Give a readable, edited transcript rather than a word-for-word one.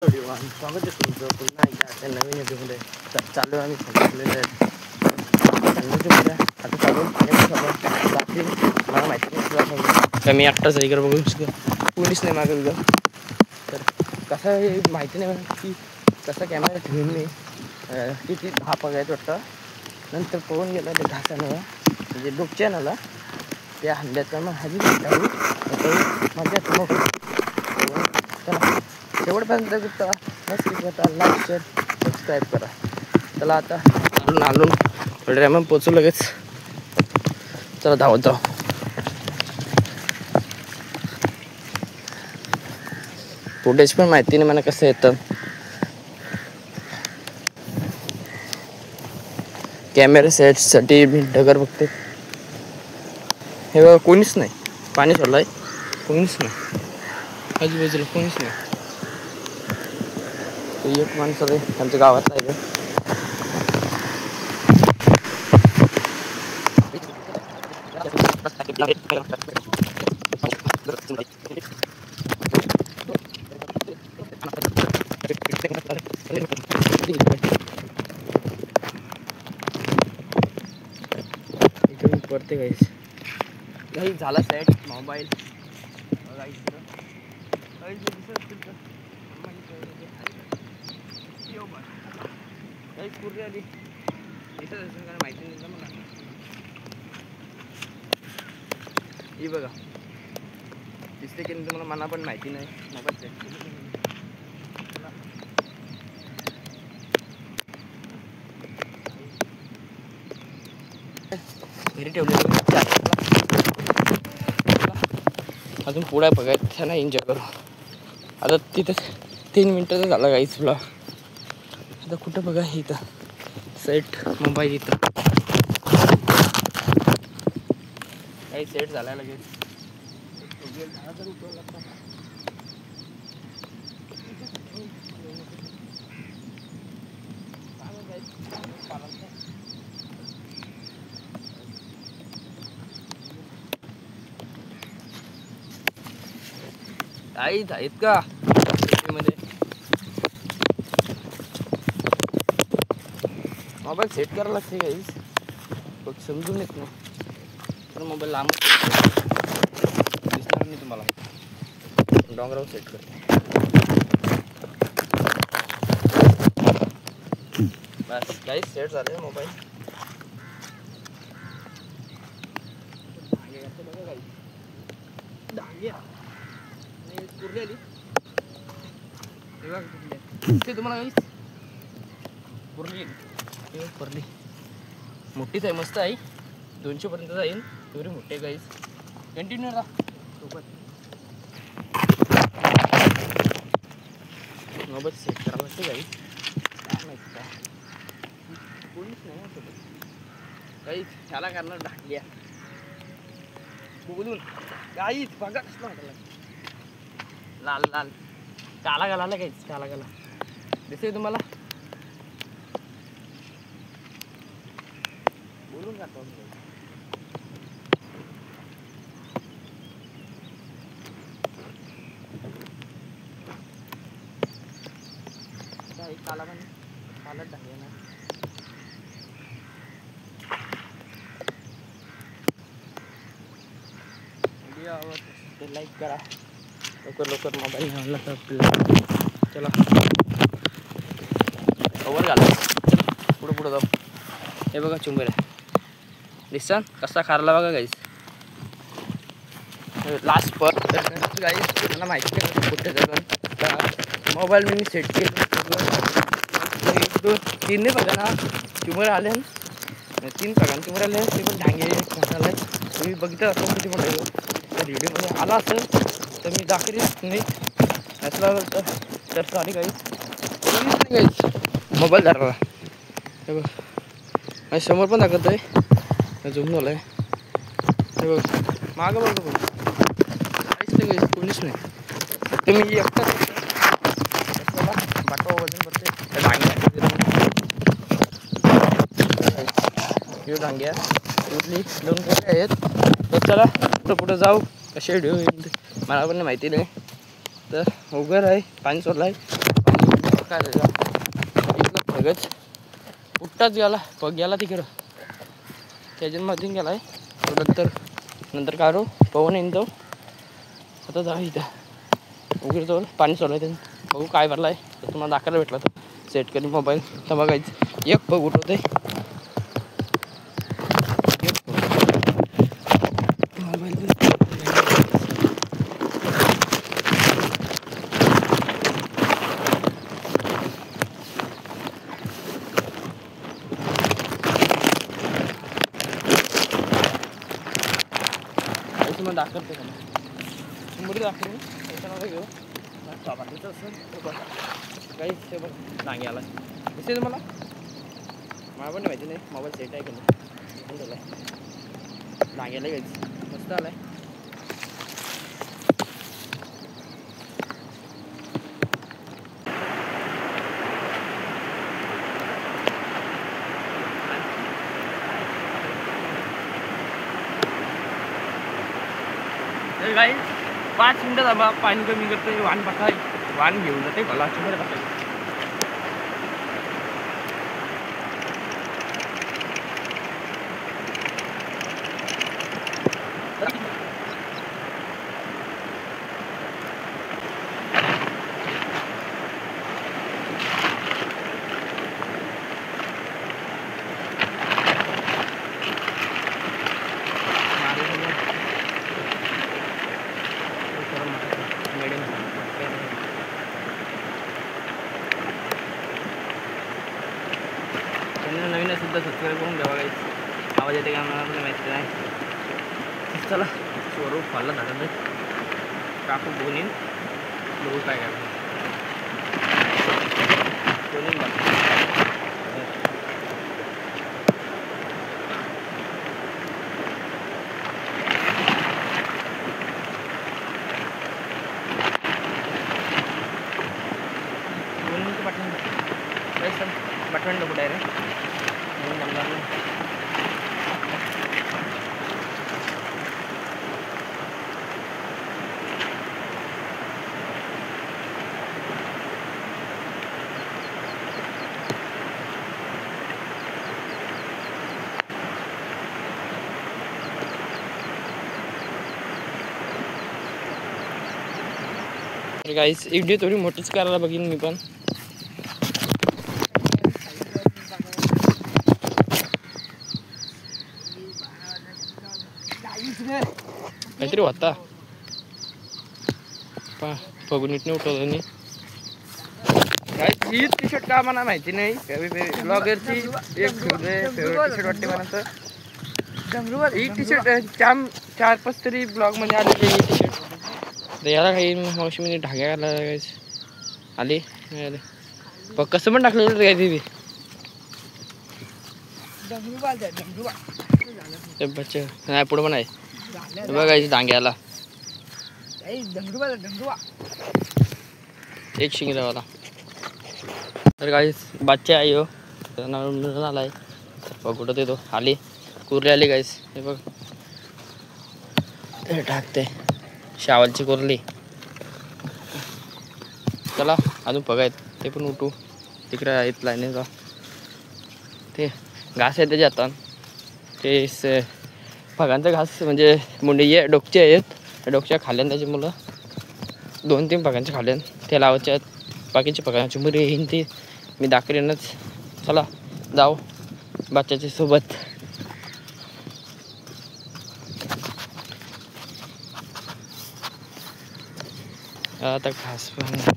स्वागत आहे तुमचं पुन्हा एकदा त्या नवीन व्हिडिओमध्ये. तर चालू आम्ही सांगितलेलं आहे आता चालू रात्री मला माहिती नाही का मी एकटाच इकडे बघू शकतो, पोलीस नाही मागं उद्या. तर कसं हे माहिती नाही मला की कसा कॅमेरा ठेवून मी किती दहा पगायचं वाटतं. नंतर पळून गेला ते घासानं म्हणजे डोक्यानाला त्या हल्ल्याचा मग हल्ली माझ्या चला शेवटपर्यंत गुप्ता नक्की करता, लाईक शेअर सबस्क्राईब करा. चला आता आलो मग पोचू लगेच. चला धावत जाऊ. फुटेज पण माहिती नाही मला कसं येतं. कॅमेरा सेटसाठी मी डगर बघते. हे बघा कोणीच नाही, पाणी सोडलंय कोणीच नाही, आजूबाजूला कोणीच नाही. एक माणसं रे आमच्या गावातला आहे. इकडे पडते काही झाला सेट मोबाईल बघा इकडं काही दिसत असतील तर काही पूर्वी आली दिसत असेल कारण माहिती नाही मला. ही बघा दिसते की तुम्हाला मला पण माहिती नाही. मोबाईल सेट घरी ठेवले अजून पुढे बघायचं ना एन्जॉय करू. आता तिथं 3 मिनटाचं झालं काहीच तुला. आता कुठं बघा इथं सेट मोबाईल इथं काही सेट झाला लगेच. काहीच आहेत का मध्ये मोबाईल सेट करायला लागते काहीच बघ समजून येत नाही. पण मोबाईल लांब दिसणार नाही तुम्हाला. डोंगरावर सेट करते बस काहीच सेट झाले मोबाईल. कुर्ली आली ते तुम्हाला काहीच कुर्ली कुर्ली मोठीच आहे, मस्त आहे. 200 पर्यंत जाईल एवढी मोठी काहीच. कंटिन्यू राहा सोबत मोबाईल सेट करावं लागते काही काय माहिती का कोणीच नाही सोबत काहीच. त्याला करणार ढाकल्या बोलून काहीच बघा कसला वाटायला लाल लाल काला घालायला काहीच काला घाला दिसते तुम्हाला. बोलून जातो काला पण कालच झाले ना. व्हिडिओ आवडते लाईक करा लवकर मोबाईल घालला तर चला कवर घाला. पुढे जाऊ. हे बघा चुंबर आहे दिसन कसा खारला बघा गाईस. लास्ट पर गाईस मला माहिती नाही कुठे जाऊन मोबाईल मी सेट केलं 1-2-3 बघा ना चुंबर आले 3 बघा चुंबर आले ते पण ढांगे घालायला. तुम्ही बघितलं असं किती मोठं त्या व्हिडिओमध्ये आला असेल तर मी दाखवत नाही असला तर सॉरी काहीच मोबाईल धरला. हे बघ माझ्या समोर पण दाखवत आहे झूम झालं आहे. हे बघ मागं बघ पण काहीच नाही काही कोणीच नाही. तुम्ही एकटाच बाटवा वजन करते डांग्या उरली 2 कोटे आहेत. तर चला तर पुढे जाऊ. कसे व्हिडिओ मला पण माहिती नाही. तर उघड आहे पाणी सोडलं आहे. काय इथलं पगच उठताच गेला पग गेला तिकडं त्याच्यामधून गेलाय नंतर काढू पवन येईन तो आता जा इथं उघड जाऊन पाणी चालू आहे त्यांनी बघू काय भरलाय तर तुम्हाला दाखवायला भेटला तर सेट करून मोबाईल तर बघायचं एक पग उठवते मोबाईल तुम्हाला दाखवते का शंभर दाखवून त्याच्यामध्ये घेऊ बाकीचं असं काही बघ डांगे आला दिसेल मला पण माहिती नाही मोबाईल सेट आहे का नाही झाला आहे डांग्याला घ्यायचं मस्त आलाय काही 5 मिनिटं थांबा पाणी कमी करतोय वाण बघाय वाण घेऊन जाते भला चिमर बघाय नवीन सुद्धा सबस्क्राईब करून ठेवा काही आवाज येते का मला पण माहिती नाही चला स्वरूप फाळला झालं काकू बघून येईन बघू काय काय बटन नको डायरेक्ट गाईस व्हिडिओ थोडी मोठीच करायला बघीन मी पण काहीतरी होता बघून नीट नाही उठवलं नाही ही टी शर्ट का मला माहिती नाही ब्लॉगरची एक फेवरेट टी शर्ट वाटते मला तर ही टी शर्ट 4-5 तरी ब्लॉग मध्ये आलेली ही टी शर्ट याला काही मावशी मध्ये ढाग्या घालायला आली पण कसं पण टाकलेलं काय ती बच्चे नाही पुढे पण आहे बघायची डांग्याला एक शिंगरावाला तर काही बच्चा आहे हो आलाय बघ कुठं येतो आली कुर्ली आली गाईस हे बघ ते टाकते शावलची कुर्ली चला अजून बघायत ते पण उठू तिकडे आहेत लाईनीचा ते घास आहे त्याच्या हातात ते फगांचा घास म्हणजे मुंडी डोकचे आहेत डोकच्या खाल्यान त्याची मुलं 2-3 फगांचे खाल्यान ते लावायचे आहेत बाकीचे फगांची मुली येईन ती मी दाखवेनच चला जाऊ बच्चाच्या सोबत आता घास पण